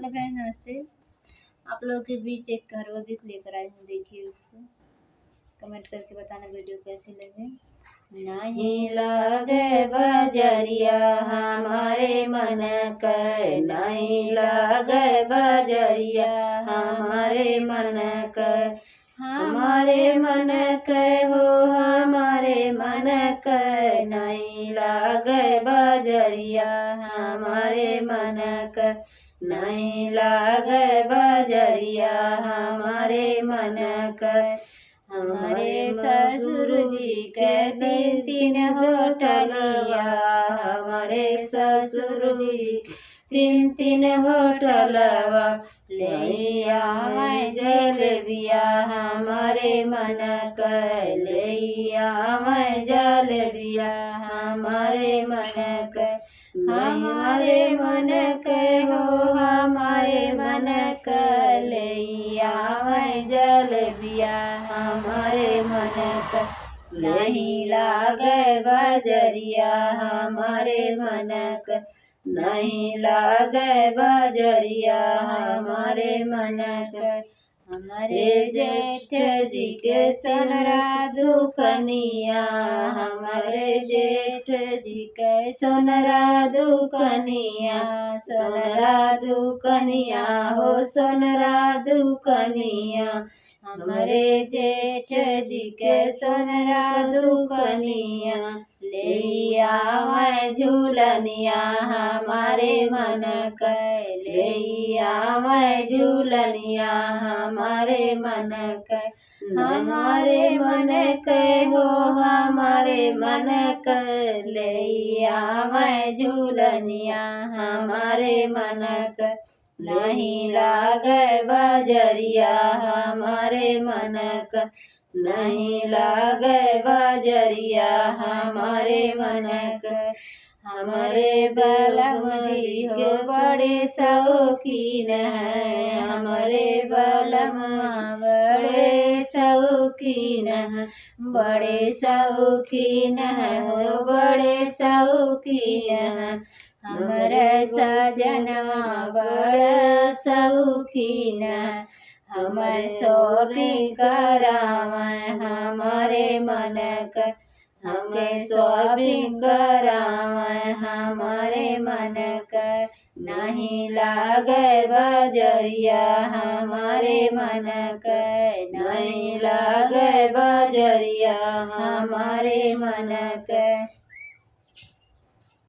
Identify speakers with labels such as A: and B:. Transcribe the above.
A: Hello friends, नमस्ते। आप लोगों के बीच एक घरवा गीत लेकर आई हूँ, देखिए उसको कमेंट करके बताना वीडियो कैसी लगे। नहीं लागे बजरिया हमारे मन के, नहीं लागे बजरिया हमारे मन के, हमारे मन के हो हमारे मन के, नहीं लागे बजरिया हमारे मन के, नहीं लागे बजरिया हमारे मन के। हमारे ससुर जी के तीन तीन होटलिया, हमारे ससुर जी तीन तीन होटलवा, लैया मैं जलेबिया हमारे मन के, लैया मैं जलेबिया हमारे मन के, हमारे मन के हो हमारे मन के, लैया मैं जलेबिया हमारे मन के, नहीं लागे बजरिया हमारे मन के, नहीं लागे बजरिया हमारे मन के। हमारे जेठ जी के सोनरा दुकनिया, हमारे जेठ जी के सोनरा दुकनिया, सोनरा दुकनिया हो सोनरा दुकनिया, हमारे जेठ जी के सोनरा दुकनिया, लैया मैं झूलनिया हमारे मन के, लैया मैं झूलनिया हमारे मन के, हमारे मन के हो हमारे मन के, लैया मैं झूलनिया हमारे मन के, नहीं लागे बजरिया हमारे मन के, नहीं लागे बजरिया हमारे मन के। हमारे बलम जी हो बड़े शौकीन है, हमारे बलम बड़े शौकीन है, बड़े शौकीन है हो बड़े शौकीन है, हमारे सजनवा बड़ा शौकीन है, हमारे शॉपिंग करावे हमारे मन के, हमें शॉपिंग करावे हमारे मन के, नहीं लागे बजरिया हमारे मन के, नहीं लागे बजरिया हमारे मन के।